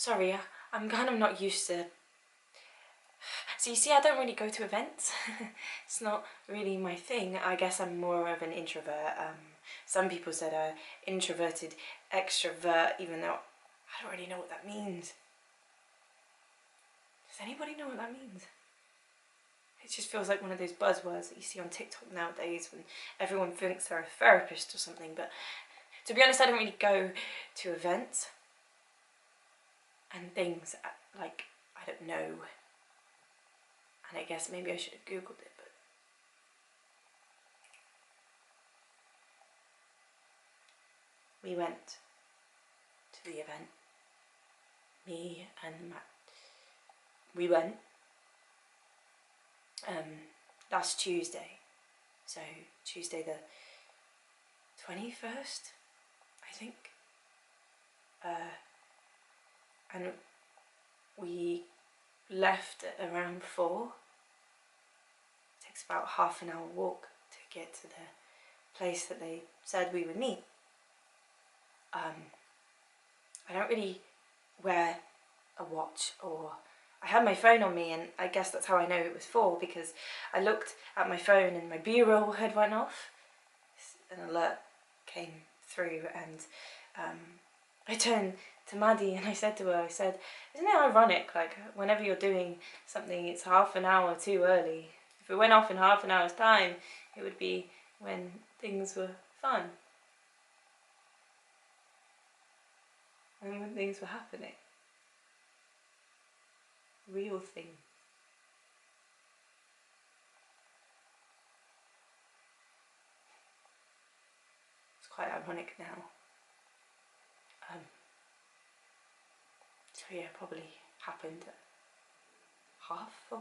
Sorry, I'm kind of not used to... So you see, I don't really go to events. It's not really my thing. I guess I'm more of an introvert. Some people said introverted extrovert, even though I don't really know what that means. Does anybody know what that means? It just feels like one of those buzzwords that you see on TikTok nowadays when everyone thinks they're a therapist or something. But to be honest, I don't really go to events and things like, I don't know. And I guess maybe I should have Googled it, but we went to the event. Me and Matt. We went last Tuesday. So Tuesday the 21st, I think. And we left at around 4. It takes about half an hour walk to get to the place that they said we would meet. I don't really wear a watch, or I had my phone on me, and I guess that's how I know it was 4, because I looked at my phone and my B-roll had went off. An alert came through, and I turned to Maddie and I said to her, I said, isn't it ironic, like whenever you're doing something it's half an hour too early? If it went off in half an hour's time, it would be when things were fun and when things were happening. Real thing. It's quite ironic now. So yeah, probably happened at 4:30.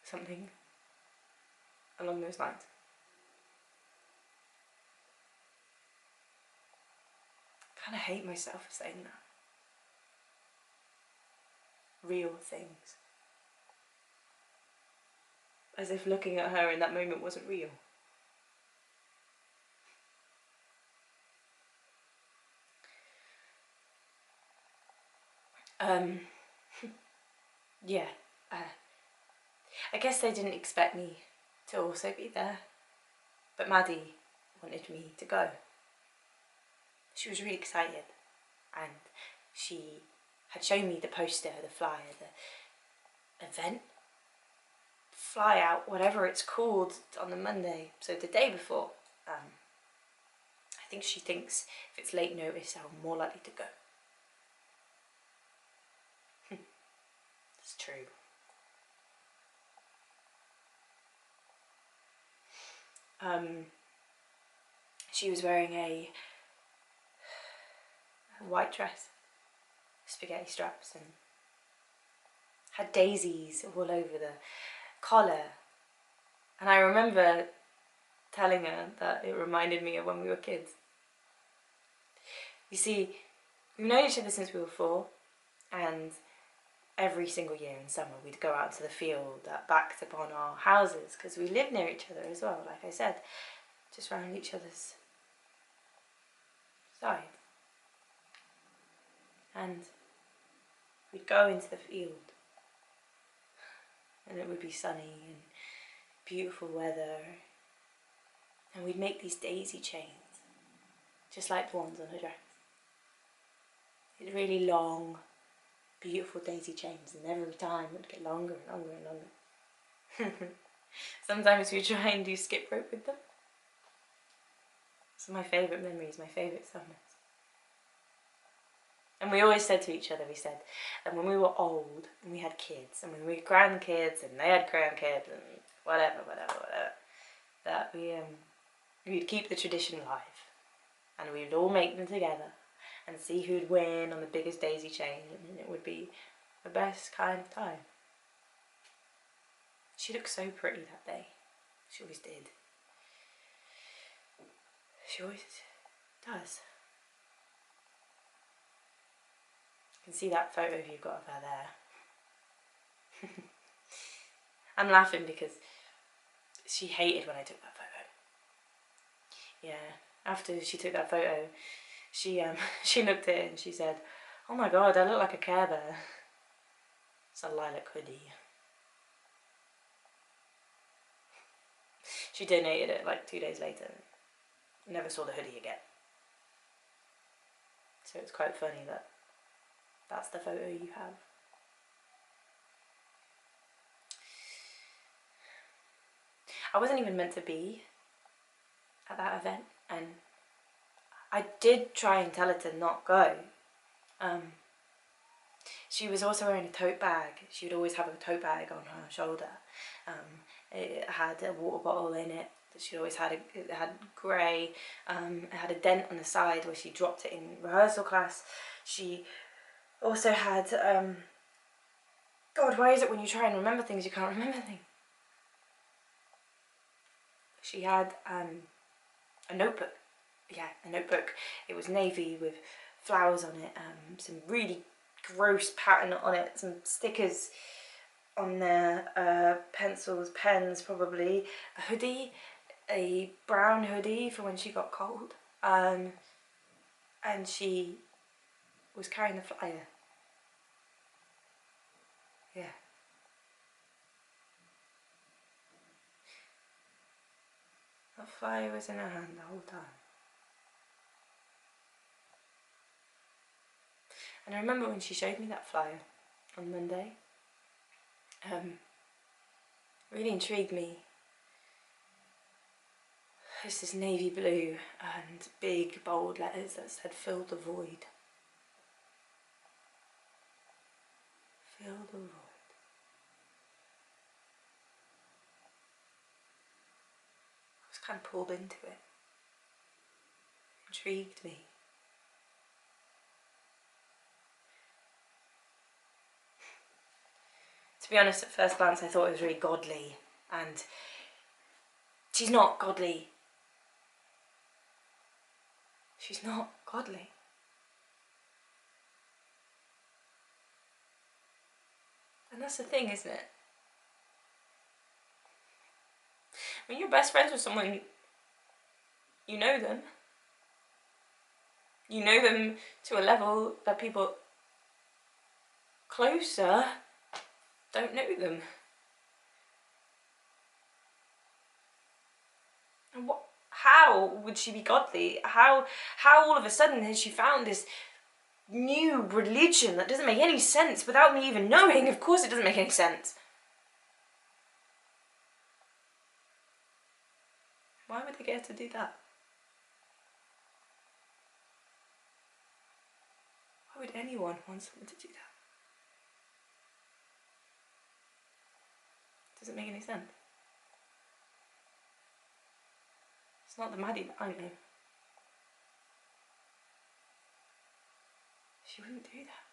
Something along those lines. I kind of hate myself for saying that. Real things. As if looking at her in that moment wasn't real. Yeah, I guess they didn't expect me to also be there, but Maddie wanted me to go. She was really excited, and she had shown me the poster, the flyer, the event, fly out, whatever it's called, on the Monday, so the day before. I think she thinks if it's late notice I'm more likely to go. It's true. She was wearing a white dress, spaghetti straps, and had daisies all over the collar. And I remember telling her that it reminded me of when we were kids. You see, we've known each other since we were 4, and every single year in summer we'd go out to the field that backed upon our houses, because we lived near each other as well, like I said, just round each other's side. And we'd go into the field, and it would be sunny and beautiful weather, and we'd make these daisy chains, just like the ones on her dress. It's really long, beautiful daisy chains, and every time it would get longer and longer and longer. Sometimes we try and do skip rope with them. It's my favourite memories, my favourite summers. And we always said to each other, we said that when we were old and we had kids, and when we had grandkids and they had grandkids and whatever, that we'd keep the tradition alive, and we'd all make them together and see who'd win on the biggest daisy chain, and it would be the best kind of time. She looked so pretty that day. She always did. She always does. You can see that photo you've got of her there. I'm laughing because she hated when I took that photo. Yeah, after she took that photo, she she looked at it and she said, "Oh my god, I look like a Care Bear." It's a lilac hoodie. She donated it like 2 days later. Never saw the hoodie again. So it's quite funny that that's the photo you have. I wasn't even meant to be at that event, and I did try and tell her to not go. She was also wearing a tote bag. She would always have a tote bag on her shoulder. It had a water bottle in it that she always had. It had grey. It had a dent on the side where she dropped it in rehearsal class. She also had, God, why is it when you try and remember things you can't remember things? She had a notebook. Yeah, a notebook. It was navy with flowers on it, some really gross pattern on it, some stickers on there, pencils, pens probably, a hoodie, a brown hoodie for when she got cold, and she was carrying the flyer. Yeah. The flyer was in her hand the whole time. And I remember when she showed me that flyer on Monday, really intrigued me. It's this navy blue and big bold letters that said "Fill the void." Fill the void. I was kind of pulled into it. Intrigued me. To be honest, at first glance I thought it was really godly, and she's not godly. She's not godly. And that's the thing, isn't it? When you're best friends with someone, you know them. You know them to a level that people closer don't know them. And how would she be godly? How all of a sudden has she found this new religion that doesn't make any sense without me even knowing? Of course it doesn't make any sense. Why would they get her to do that? Why would anyone want someone to do that? Doesn't make any sense. It's not the Maddie that I know. She wouldn't do that.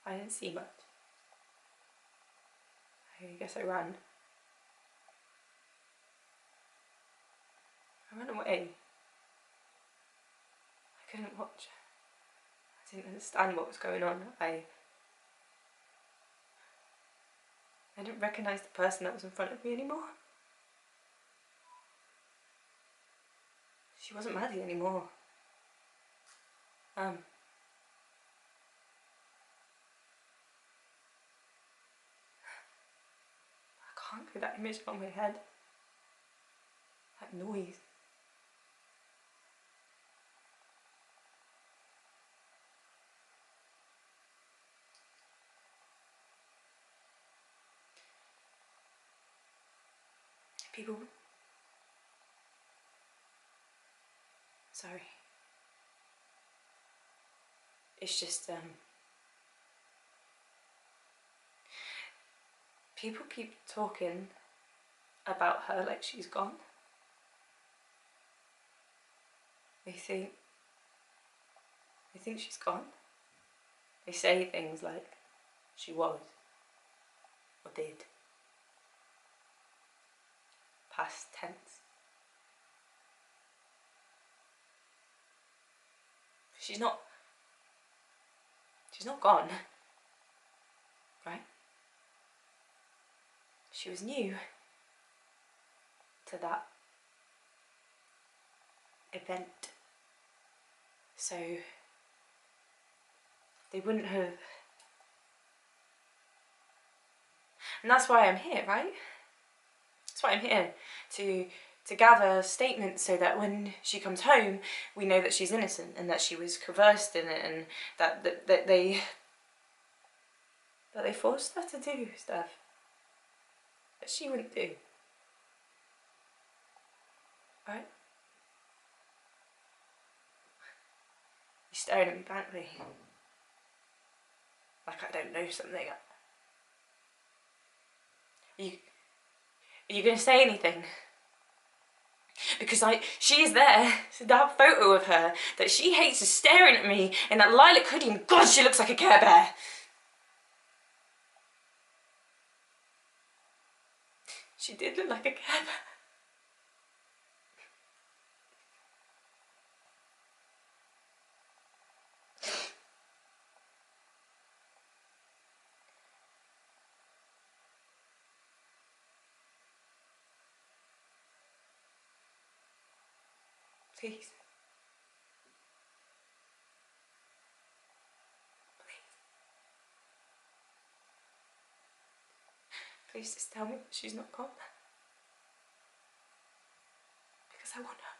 I didn't see much. I guess I ran. I ran away. I couldn't watch. I didn't understand what was going on. I didn't recognise the person that was in front of me anymore. She wasn't Maddie anymore. I can't get that image out of my head. That noise. People... Sorry. It's just, people keep talking about her like she's gone. They think she's gone. They say things like she was or did. Past tense. She's not gone, right? she was new to that event, so they wouldn't have. And that's why I'm here, right? That's why I'm here, to gather statements so that when she comes home, we know that she's innocent and that she was coerced in it, and that they forced her to do stuff that she wouldn't do. Right? You're staring at me blankly, like I don't know something. Are you going to say anything? Because she is there, that photo of her that she hates is staring at me in that lilac hoodie, and God, she looks like a Care Bear. She did look like a Care Bear. Please. Please just tell me that she's not gone. Because I want her.